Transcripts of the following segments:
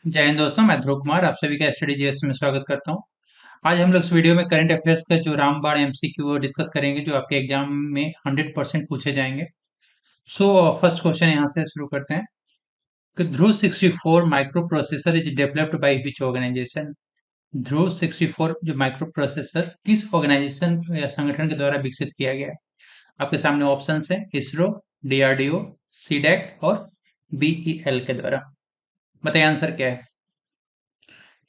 जय हिंद दोस्तों, मैं ध्रुव कुमार आप सभी का स्टडी जीएस में स्वागत करता हूं। आज हम लोग इस वीडियो में करंट अफेयर्स का जो रामबाण एमसीक्यू डिस्कस करेंगे, जो आपके एग्जाम में 100% पूछे जाएंगे। सो फर्स्ट क्वेश्चन यहां से शुरू करते हैं कि Dhruv 64 microprocessor is developed by which organisation. Dhruv 64 जो माइक्रो प्रोसेसर किस ऑर्गेनाइजेशन या संगठन के द्वारा विकसित किया गया है? आपके सामने ऑप्शन है इसरो, डीआरडीओ, सीडैक और बीईएल के द्वारा। बताइए आंसर क्या है।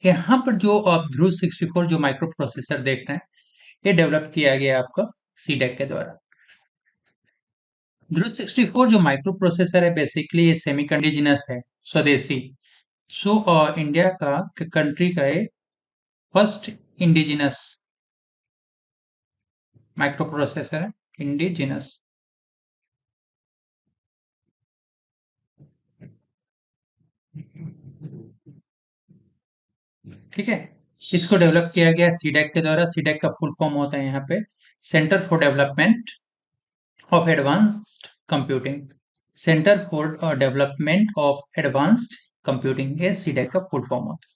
यहाँ पर जो आप ध्रुव 64 जो माइक्रो प्रोसेसर देख रहे हैं, ये डेवलप किया गया है आपका सीडेक के द्वारा। ध्रुव 64 जो माइक्रो प्रोसेसर है, बेसिकली ये सेमी इंडिजिनस है, स्वदेशी। सो इंडिया का कंट्री का ये फर्स्ट इंडिजिनस माइक्रो प्रोसेसर है, इंडिजिनस। ठीक है, इसको डेवलप किया गया सीडेक के द्वारा। सीडेक का फुल फॉर्म होता है यहाँ पे centre for development of advanced computing. Centre for development of advanced computing, ये सीडेक का फुल फॉर्म होता है।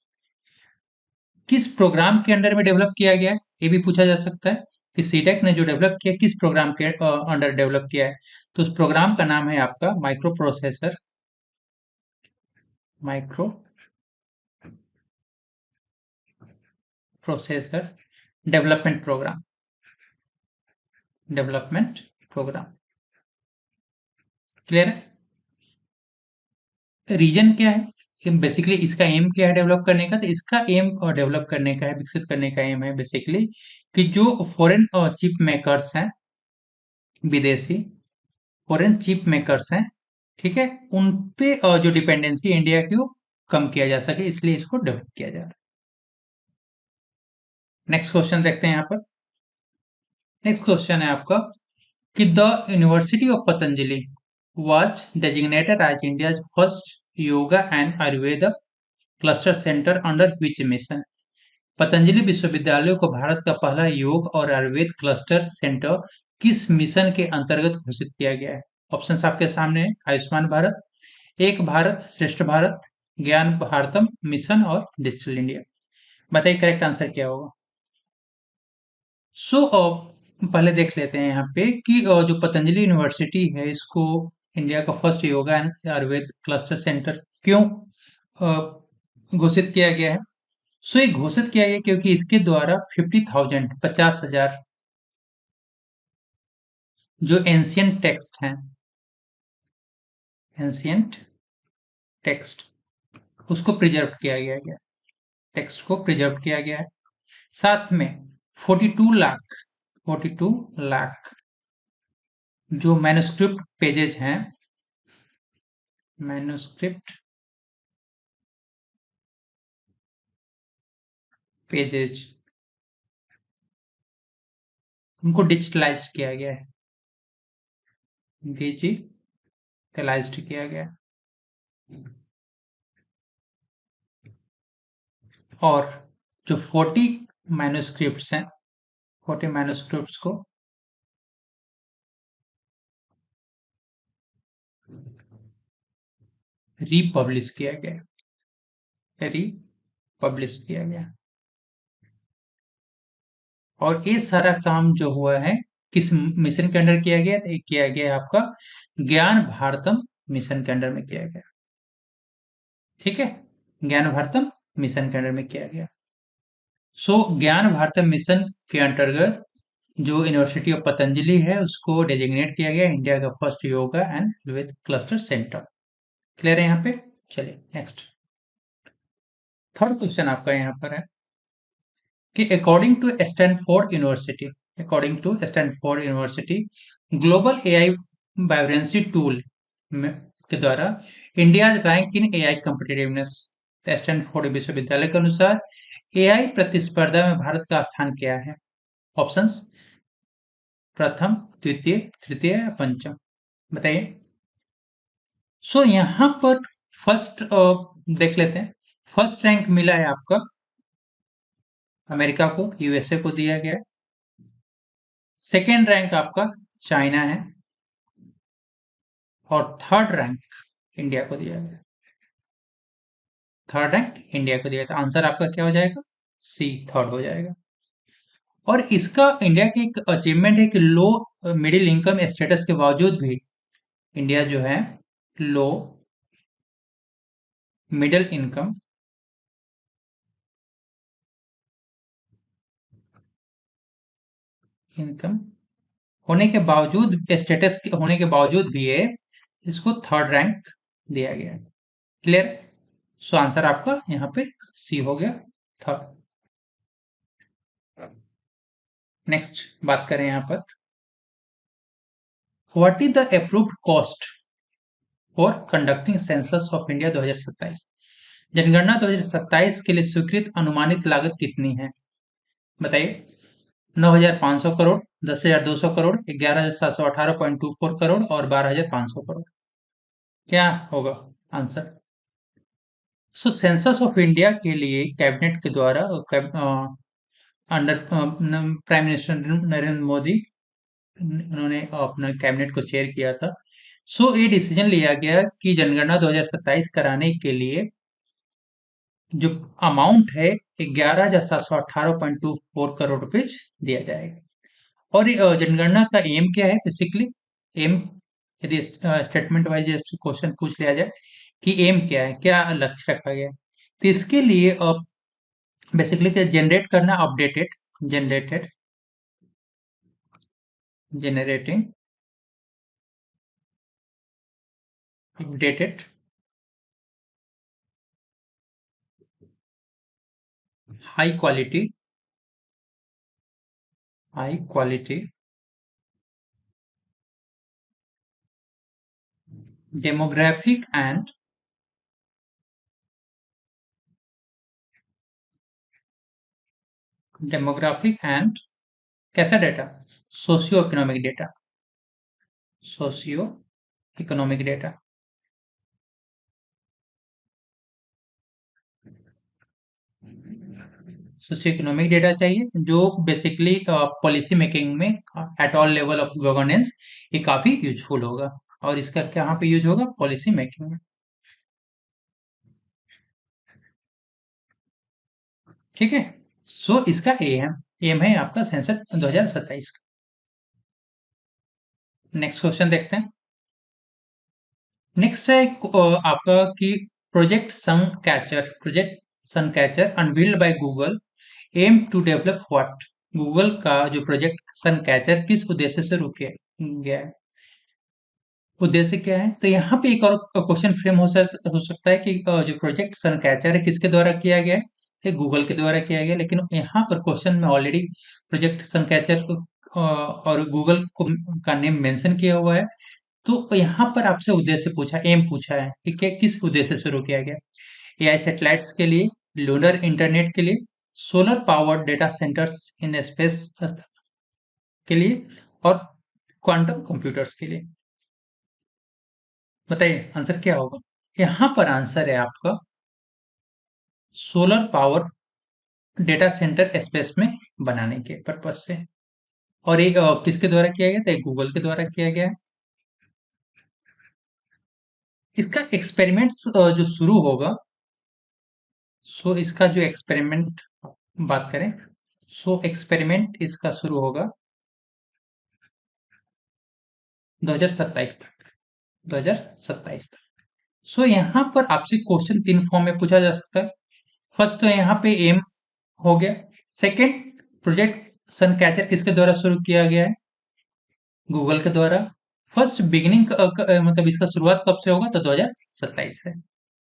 किस प्रोग्राम के अंडर में डेवलप किया गया है, ये भी पूछा जा सकता है कि सीडेक ने जो डेवलप किया किस प्रोग्राम के अंडर डेवलप किया है। तो उस प्रोग्राम का नाम है आपका microprocessor, microprocessor development program, development program. Clear है? रीजन क्या है, बेसिकली इसका एम क्या है डेवलप करने का? तो इसका एम और डेवलप करने का है, विकसित करने का एम है बेसिकली कि जो फॉरेन चिप मेकर्स हैं, विदेशी फॉरेन चिप मेकर्स हैं, ठीक है, उन पे जो डिपेंडेंसी इंडिया की वो कम किया जा सके, इसलिए इसको डेवलप किया जा रहा है। नेक्स्ट क्वेश्चन देखते हैं यहाँ पर। नेक्स्ट क्वेश्चन है आपका कि the university of Patanjali was designated as India's first yoga and Ayurveda cluster center under which mission? Patanjali विश्वविद्यालय को भारत का पहला योग और आयुर्वेद क्लस्टर सेंटर किस मिशन के अंतर्गत घोषित किया गया है? ऑप्शंस आपके सामने है आयुष्मान भारत, एक भारत श्रेष्ठ भारत, ज्ञान भारतम मिशन और डिजिटल इंडिया। बताइए करेक्ट आंसर क्या होगा। सो पहले देख लेते हैं यहाँ पे कि जो पतंजलि यूनिवर्सिटी है, इसको इंडिया का first yoga and Ayurveda cluster centre क्यों घोषित किया गया है। सो ये घोषित किया गया क्योंकि इसके द्वारा 50,000 50,000 जो एंशियंट टेक्स्ट हैं, एंशियंट टेक्स्ट, उसको प्रिजर्व किया गया, टेक्स्ट को प्रिजर्व किया गया है। साथ में 42 लाख जो मैन्युस्क्रिप्ट पेजेज हैं, मैन्युस्क्रिप्ट पेजेज, उनको डिजिटलाइज किया गया है, डिजिटलाइज्ड किया गया है। और जो 40 मैन्युस्क्रिप्ट्स हैं, 40 मैन्युस्क्रिप्ट्स को रीपब्लिश किया गया, रीपब्लिश किया गया। और ये सारा काम जो हुआ है किस मिशन के अंडर किया गया? तो ये किया गया है आपका ज्ञान भारतम मिशन के अंडर में किया गया। ठीक है, ज्ञान भारतम मिशन के अंडर में किया गया। सो ज्ञान भारतम मिशन के अंतर्गत जो यूनिवर्सिटी ऑफ पतंजलि है, उसको डेजिग्नेट किया गया इंडिया का first yoga and Ayurveda cluster centre. Clear है यहाँ पे? चलिए नेक्स्ट, थर्ड क्वेश्चन आपका यहाँ पर है कि according to Stanford University global AI vibrancy tool के द्वारा India rank in AI competitiveness. Stanford विश्वविद्यालय के अनुसार एआई प्रतिस्पर्धा में भारत का स्थान क्या है? ऑप्शंस प्रथम, द्वितीय, तृतीय या पंचम। बताइए। सो यहाँ पर फर्स्ट देख लेते हैं। फर्स्ट रैंक मिला है आपका अमेरिका को, यूएसए को दिया गया है। सेकेंड रैंक आपका चाइना है और थर्ड रैंक इंडिया को दिया गया है। थर्ड रैंक इंडिया को दिया था। आंसर आपका क्या हो जाएगा? सी, थर्ड हो जाएगा। और इसका इंडिया की एक अचीवमेंट है कि लो मिडिल इनकम स्टेटस के बावजूद भी इंडिया जो है लो मिडिल इनकम इनकम होने के बावजूद, स्टेटस होने के बावजूद भी ये इसको थर्ड रैंक दिया गया है। क्लियर? सो आंसर आपका यहाँ पे सी हो गया, थर्ड। नेक्स्ट बात करें यहाँ पर, what is the approved cost for conducting census of India 2027? जनगणना 2027 के लिए स्वीकृत अनुमानित लागत कितनी है? बताइए। 9,500 करोड़, 10,200 करोड़, 11,718.24 करोड़ और 12,500 करोड़। क्या होगा answer? So census of India के लिए कैबिनेट के द्वारा under prime minister Narendra Modi, उन्होंने अपना कैबिनेट को चेयर किया था। सो ये डिसीजन लिया गया कि जनगणना 2027 कराने के लिए जो अमाउंट है 11,718.24 करोड़ रुपीज दिया जाएगा। और ये जनगणना का एम क्या है बेसिकली? एम, यदि स्टेटमेंट वाइज क्वेश्चन पूछ लिया जाए कि एम क्या है, क्या लक्ष्य रखा गया है, तो इसके लिए बेसिकली क्या जनरेट करना, updated generated generating updated high quality high quality demographic and demographic and कैसा data? Socio economic data, socio economic data. Socio economic data चाहिए जो बेसिकली पॉलिसी मेकिंग में at all level of governance ये काफी useful होगा। और इसका कहाँ पे यूज होगा? पॉलिसी मेकिंग में। ठीक है। सो इसका एम है आपका सेंसर 2027 का। नेक्स्ट क्वेश्चन देखते हैं। नेक्स्ट है आपका कि project Suncatcher unveiled by Google aim to develop what? Google का जो प्रोजेक्ट सन कैचर किस उद्देश्य से रुके गया है? उद्देश्य क्या है? तो यहाँ पे एक और क्वेश्चन फ्रेम हो सकता है कि जो प्रोजेक्ट सन कैचर है किसके द्वारा किया गया है? ये गूगल के द्वारा किया गया, लेकिन यहाँ पर क्वेश्चन में ऑलरेडी प्रोजेक्ट सन कैचर और गूगल को का नेम मेंशन किया हुआ है। तो यहाँ पर आपसे उद्देश्य पूछा, एम पूछा है, ठीक है, किस उद्देश्य से शुरू किया गया? एआई सैटेलाइट्स के लिए, लूनर इंटरनेट के लिए, solar powered data centres in space के लिए और क्वांटम कंप्यूटर्स के लिए। बताइए आंसर क्या होगा? यहाँ पर आंसर है आपका solar power data centre space में बनाने के पर्पज से। और एक किसके द्वारा किया गया था? एक गूगल के द्वारा किया गया है। इसका एक्सपेरिमेंट्स जो शुरू होगा, सो इसका जो एक्सपेरिमेंट बात करें, सो एक्सपेरिमेंट इसका शुरू होगा 2027 तक, 2027 तक। सो यहाँ पर आपसे क्वेश्चन तीन फॉर्म में पूछा जा सकता है। फर्स्ट तो यहाँ पे एम हो गया। सेकंड, प्रोजेक्ट सन कैचर किसके द्वारा शुरू किया गया है? गूगल के द्वारा। फर्स्ट बिगिनिंग मतलब इसका शुरुआत कब से होगा? तो 2027 से।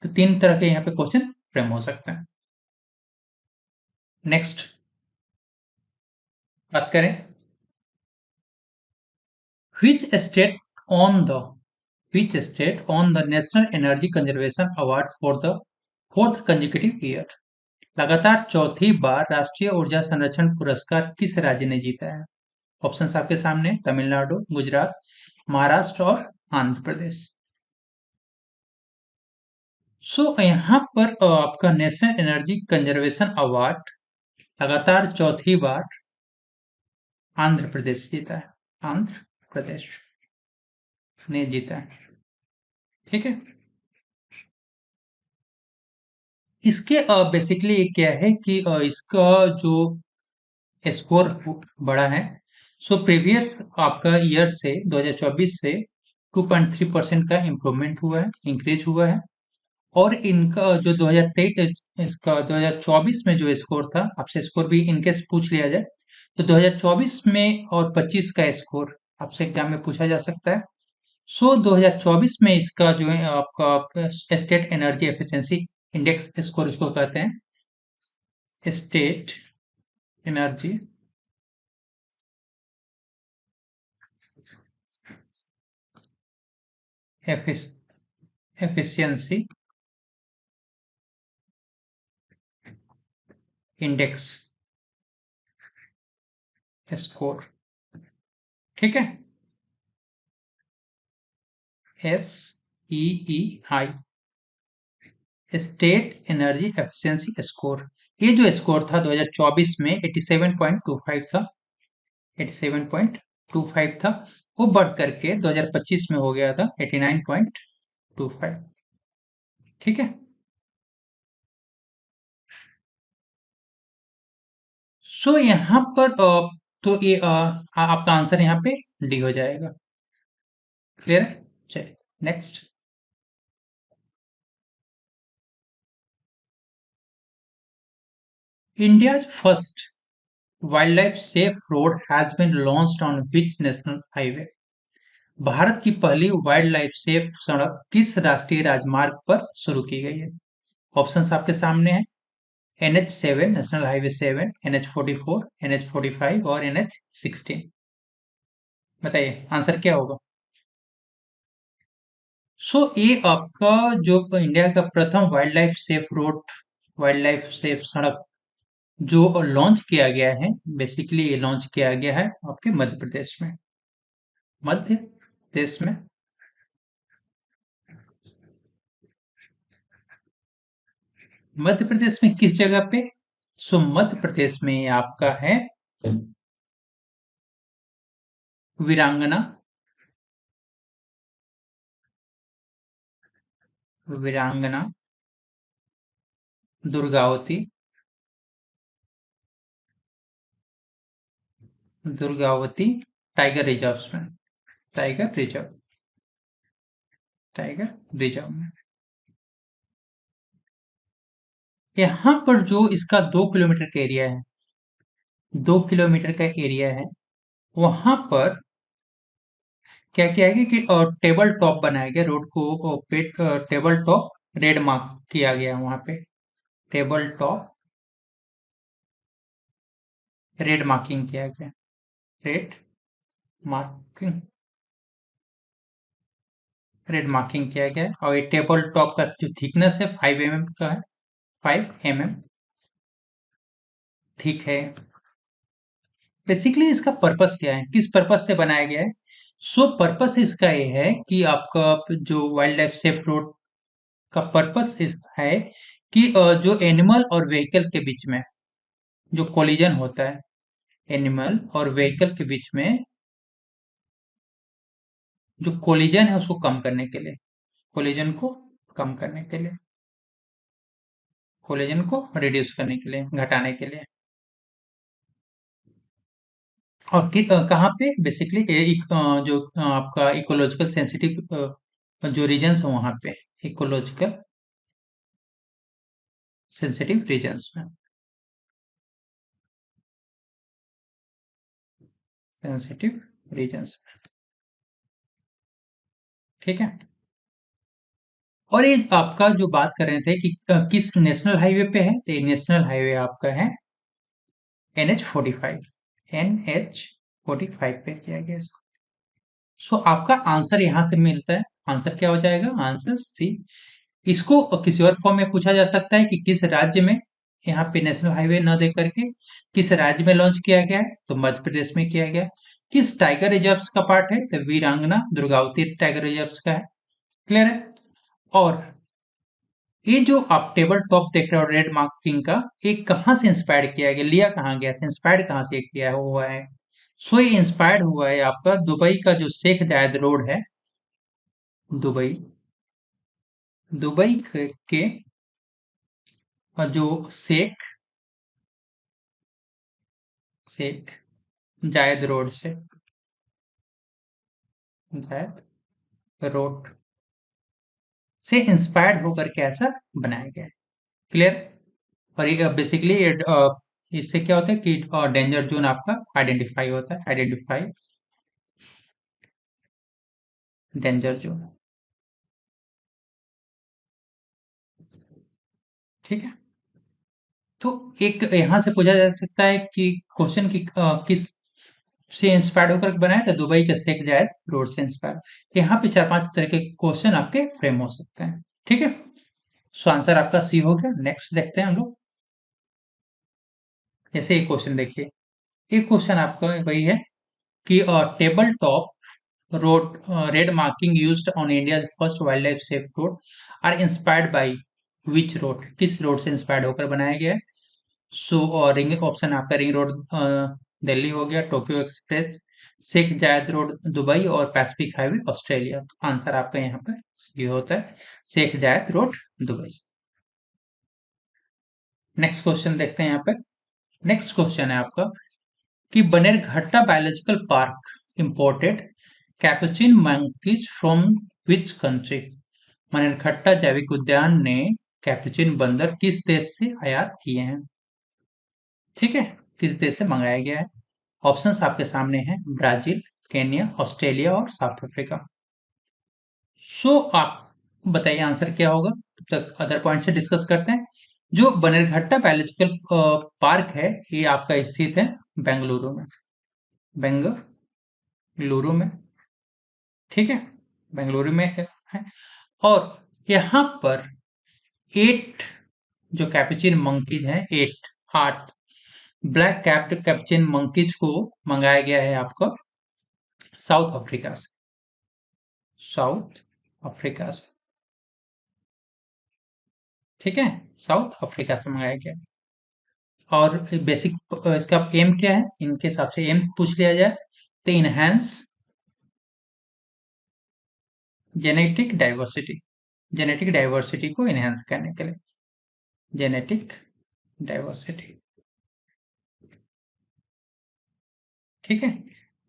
तो तीन तरह के यहाँ पे क्वेश्चन फ्रेम हो सकते हैं। नेक्स्ट बात करें, which state on the which state on the National Energy Conservation Award for the fourth consecutive year? लगातार चौथी बार राष्ट्रीय ऊर्जा संरक्षण पुरस्कार किस राज्य ने जीता है? ऑप्शंस आपके सामने, तमिलनाडु, गुजरात, महाराष्ट्र और आंध्र प्रदेश। सो यहाँ पर आपका नेशनल एनर्जी कंजर्वेशन अवार्ड लगातार चौथी बार आंध्र प्रदेश जीता है, आंध्र प्रदेश ने जीता है। ठीक है। इसके बेसिकली क्या है कि इसका जो स्कोर बढ़ा है। सो प्रीवियस आपका ईयर से 2024 से 2.3% का इम्प्रूवमेंट हुआ है, इंक्रीज हुआ है। और इनका जो 2023 इसका 2024 में जो स्कोर था, आपसे स्कोर भी इनकेस पूछ लिया जाए तो 2024 में और 25 का स्कोर आपसे एग्जाम में पूछा जा सकता है। सो 2024 में इसका जो है आपका state energy efficiency index score इसको कहते हैं, state energy efficiency index score. ठीक है, एस ई ई आई, स्टेट एनर्जी एफिशिएंसी स्कोर। ये जो स्कोर था 2024 में 87.25 था, 87.25 था। वो बढ़ करके 2025 में हो गया था 89.25। ठीक है, सो यहाँ पर तो ये आपका आंसर यहाँ पे डी हो जाएगा। क्लियर है? चलिए next. India's first wildlife safe road has been launched on which national highway? Bharat की पहली वाइल्ड लाइफ सेफ सड़क किस राष्ट्रीय राजमार्ग पर शुरू की गई है? ऑप्शंस आपके सामने हैं। NH7, national highway 7, NH44, NH45 और NH16। बताइए आंसर क्या होगा? सो ये आपका जो इंडिया का प्रथम wild life safe road, wild life safe सड़क जो लॉन्च किया गया है, बेसिकली ये लॉन्च किया गया है आपके मध्य प्रदेश में। मध्य प्रदेश में, मध्य प्रदेश में किस जगह पे? सो मध्य प्रदेश में आपका है वीरांगना, वीरांगना दुर्गावती, दुर्गावती टाइगर रिजर्व में, टाइगर रिजर्व, टाइगर रिजर्व में। यहाँ पर जो इसका 2 किलोमीटर का एरिया है, 2 किलोमीटर का एरिया है, वहां पर क्या किया गया कि टेबल टॉप बनाया गया, रोड को पे टेबल टॉप रेड मार्क किया गया वहां पे, टेबल टॉप रेड मार्किंग किया गया, रेड मार्किंग, रेड मार्किंग किया गया है। और ये टेबल टॉप का जो थिकनेस है 5 mm का है, 5 mm थिक है। बेसिकली इसका पर्पस क्या है, किस पर्पस से बनाया गया है? सो पर्पस इसका ये है कि आपका जो वाइल्ड लाइफ सेफ रोड का पर्पस इस है कि जो एनिमल और व्हीकल के बीच में जो कोलिजन होता है, एनिमल और व्हीकल के बीच में जो कोलिजन है उसको कम करने के लिए, कोलिजन को कम करने के लिए, कोलिजन को रिड्यूस करने के लिए, घटाने के लिए। और कहाँ पे बेसिकली जो आपका इकोलॉजिकल सेंसिटिव जो रीजन्स है वहां पे, इकोलॉजिकल सेंसिटिव रीजन्स में, सेंसिटिव रीजन्स। ठीक है, और ये आपका जो बात कर रहे थे कि किस नेशनल हाईवे पे है, तो ये नेशनल हाईवे आपका है NH45, NH45 पे किया गया इसको। सो आपका आंसर यहां से मिलता है, आंसर क्या हो जाएगा? Answer C. इसको किसी और फॉर्म में पूछा जा सकता है कि किस राज्य में, यहाँ पे नेशनल हाईवे न दे करके किस राज्य में लॉन्च किया गया है, तो मध्य प्रदेश में किया गया है। किस टाइगर रिजर्व का पार्ट है, तो वीरांगना दुर्गावती टाइगर रिजर्व का है। क्लियर है? और ये जो आप टेबल टॉप देख रहे हो रेड मार्किंग का, ये कहाँ से इंस्पायर किया गया, लिया कहाँ गया से, इंस्पायर्ड कहाँ से किया हुआ है? सो ये इंस्पायर्ड हुआ है आपका दुबई का जो शेख जायद रोड है, दुबई, दुबई के और जो शेख शेख जायद रोड से जायद रोड से इंस्पायर्ड होकर के ऐसा बनाया गया है। क्लियर। और ये बेसिकली इससे क्या होता है कि डेंजर जोन आपका आइडेंटिफाई होता है, आइडेंटिफाई डेंजर जोन। ठीक है। तो एक यहाँ से पूछा जा सकता है कि क्वेश्चन की किस से इंस्पायर्ड होकर बनाया था, दुबई के शेख जायद रोड से इंस्पायर्ड। यहाँ पे चार पांच तरह के क्वेश्चन आपके फ्रेम हो सकते हैं। ठीक है। सो आंसर आपका सी हो गया। नेक्स्ट देखते हैं हम लोग। जैसे एक क्वेश्चन देखिए, एक क्वेश्चन आपका वही है कि table top road red marking used on India first wildlife safe road are inspired by which road, किस रोड से इंस्पायर्ड होकर बनाया गया है। सो रिंग ऑप्शन आपका रिंग रोड दिल्ली हो गया, Tokyo express, Sheikh Zayed road Dubai और पैसिफिक हाईवे ऑस्ट्रेलिया। तो आंसर आपका यहाँ पे ये होता है Sheikh Zayed road Dubai. Next question देखते हैं यहाँ पे। नेक्स्ट क्वेश्चन है आपका कि Bannerghatta biological park imported Capuchin monkeys from which country. Bannerghatta जैविक उद्यान ने कैपुचिन बंदर किस देश से आयात किए हैं। ठीक है। किस देश से मंगाया गया है। ऑप्शंस आपके सामने हैं, ब्राजील, केन्या, ऑस्ट्रेलिया और साउथ अफ्रीका। सो आप बताइए आंसर क्या होगा, तब तक अदर पॉइंट से डिस्कस करते हैं। जो बनेरघट्टा बायोलॉजिकल पार्क है ये आपका स्थित है बेंगलुरु में, बेंगलुरु में। ठीक है। बेंगलुरु में है। और यहाँ पर 8 जो कैपुचिन मंकीज हैं, 8 ब्लैक कैप्ड कैपुचिन मंकीज को मंगाया गया है आपका साउथ अफ्रीका से, साउथ अफ्रीका से। ठीक है। साउथ अफ्रीका से मंगाया गया है। और बेसिक इसका एम क्या है, इनके हिसाब से एम पूछ लिया जाए तो enhance genetic diversity, genetic diversity को इनहेंस करने के लिए, जेनेटिक डाइवर्सिटी। ठीक है।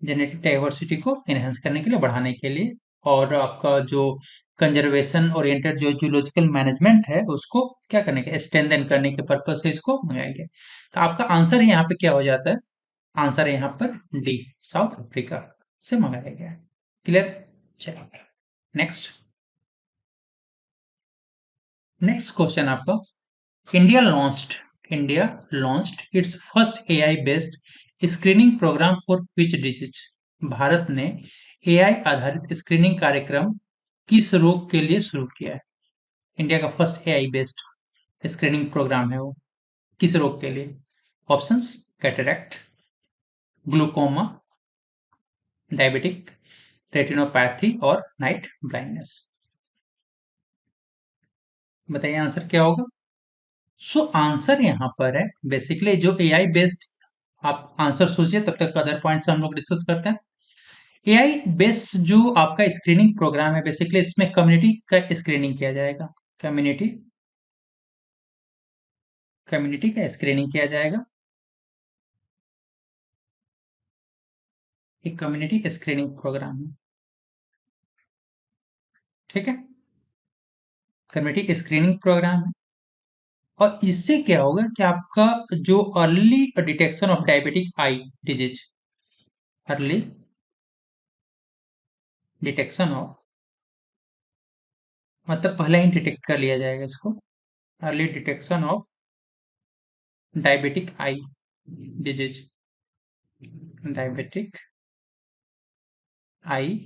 जेनेटिक डाइवर्सिटी को इनहेंस करने के लिए, बढ़ाने के लिए, और आपका जो कंजर्वेशन ओरिएंटेड जो जूलॉजिकल मैनेजमेंट है उसको क्या करने के, स्ट्रेंथन करने के पर्पज से इसको मंगाया गया। तो आपका आंसर यहाँ पे क्या हो जाता है, आंसर है यहाँ पर डी, साउथ अफ्रीका से मंगाया गया है। क्लियर। चलो नेक्स्ट। नेक्स्ट क्वेश्चन आपका, India launched India launched its first AI based screening program for which disease. भारत ने एआई आधारित स्क्रीनिंग कार्यक्रम किस रोग के लिए शुरू किया है। इंडिया का first AI based screening program है वो, किस रोग के लिए। Options, cataract, glaucoma, diabetic retinopathy और नाइट ब्लाइंडनेस। बताइए आंसर क्या होगा। सो आंसर यहाँ पर है बेसिकली जो एआई बेस्ड, आप आंसर सोचिए तब तक अदर पॉइंट्स हम लोग डिस्कस करते हैं। एआई बेस्ड जो आपका स्क्रीनिंग प्रोग्राम है बेसिकली इसमें कम्युनिटी का स्क्रीनिंग किया जाएगा, कम्युनिटी कम्युनिटी का स्क्रीनिंग किया जाएगा। एक कम्युनिटी स्क्रीनिंग प्रोग्राम है। ठीक है। कम्युनिटी स्क्रीनिंग प्रोग्राम है। और इससे क्या होगा कि आपका जो early detection of diabetic eye disease, early detection of, मतलब पहले ही डिटेक्ट कर लिया जाएगा इसको, early detection of diabetic eye disease, diabetic eye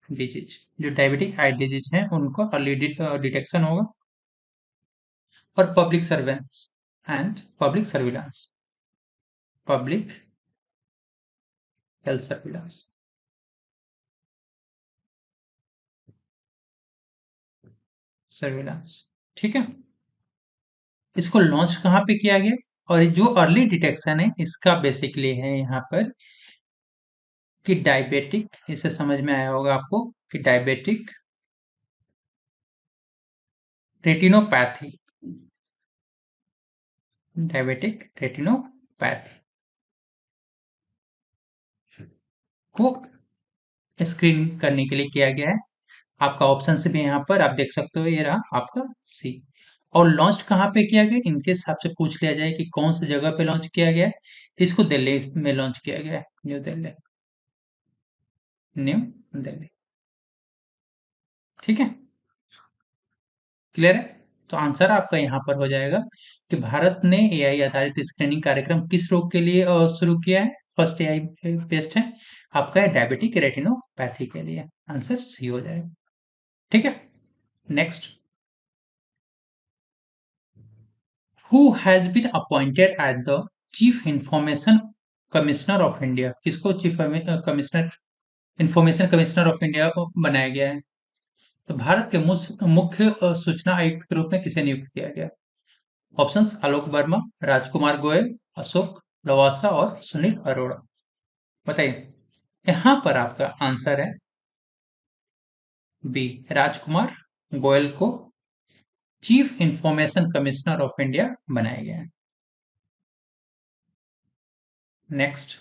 disease, जो डायबिटिक आई डिजीज है उनको अर्ली डिटेक्शन होगा। और public servants and public surveillance, public health surveillance, surveillance. ठीक है। इसको लॉन्च कहाँ पे किया गया, और जो अर्ली डिटेक्शन है इसका बेसिकली है यहाँ पर कि डायबिटिक, इसे समझ में आया होगा आपको कि डायबिटिक रेटिनोपैथी, डायबिटिक रेटिनोपैथी को स्क्रीन करने के लिए किया गया है। आपका ऑप्शन से भी यहाँ पर आप देख सकते हो, ये रहा आपका सी। और लॉन्च कहाँ पे किया गया, इनके हिसाब से पूछ लिया जाए कि कौन सी जगह पे लॉन्च किया गया है, इसको दिल्ली में लॉन्च किया गया है, न्यू दिल्ली, न्यू दिल्ली। ठीक है, क्लियर है। तो आंसर आपका यहाँ पर हो जाएगा कि भारत ने एआई आधारित स्क्रीनिंग कार्यक्रम किस रोग के लिए शुरू किया है। फर्स्ट एआई बेस्ड है आपका, है डायबिटिक रेटिनोपैथी के लिए। आंसर सी हो जाएगा। ठीक है, next. Who has been appointed as the chief information commissioner of India, किसको chief commissioner information commissioner of India को बनाया गया है। तो भारत के मुख्य सूचना आयुक्त के रूप में किसे नियुक्त किया गया। ऑप्शंस आलोक वर्मा, राजकुमार गोयल, अशोक लवासा और सुनील अरोड़ा। बताइए, यहां पर आपका आंसर है बी, राजकुमार गोयल को chief information commissioner of India बनाया गया है। Next,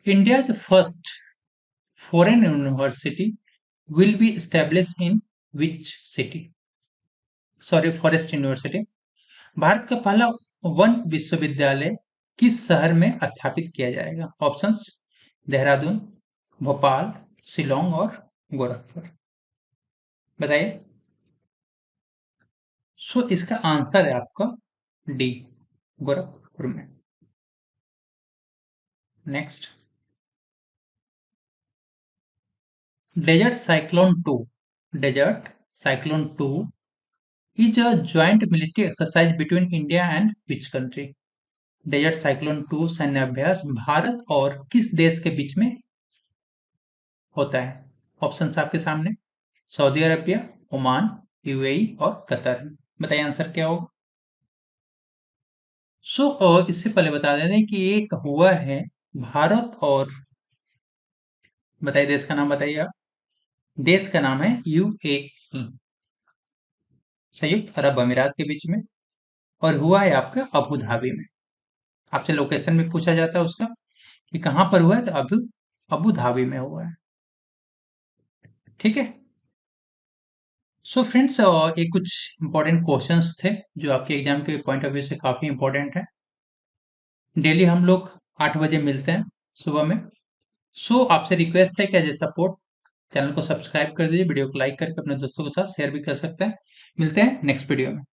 India first foreign university will be established in which city? Sorry, forest university. Bharat का पहला वन विश्वविद्यालय किस शहर में स्थापित किया जाएगा। ऑप्शंस देहरादून, भोपाल, शिलोंग और गोरखपुर। बताइए। सो इसका आंसर है आपका डी, गोरखपुर में। Next, desert cyclone 2, desert cyclone 2 is a joint military exercise between India and which country? Desert cyclone 2 सैन्य अभ्यास भारत और किस देश के बीच में होता है। ऑप्शंस आपके सामने, सऊदी अरबिया, ओमान, यूएई और कतर। बताइए आंसर क्या होगा। इससे पहले बता दें कि एक हुआ है भारत और, बताइए देश का नाम बताइए आप। देश का नाम है यूएई, संयुक्त अरब अमीरात के बीच में, और हुआ है आपका अबू धाबी में। आपसे लोकेशन भी पूछा जाता है उसका कि कहाँ पर हुआ है, तो अबू अबू धाबी में हुआ है। ठीक है। फ्रेंड्स, ये कुछ इंपॉर्टेंट क्वेश्चंस थे जो आपके एग्जाम के पॉइंट ऑफ व्यू से काफी इंपॉर्टेंट है। डेली हम लोग 8 बजे मिलते हैं सुबह में। आपसे रिक्वेस्ट है कि एज ए सपोर्ट चैनल को सब्सक्राइब कर दीजिए, वीडियो को लाइक करके अपने दोस्तों के साथ शेयर भी कर सकते हैं। मिलते हैं नेक्स्ट वीडियो में।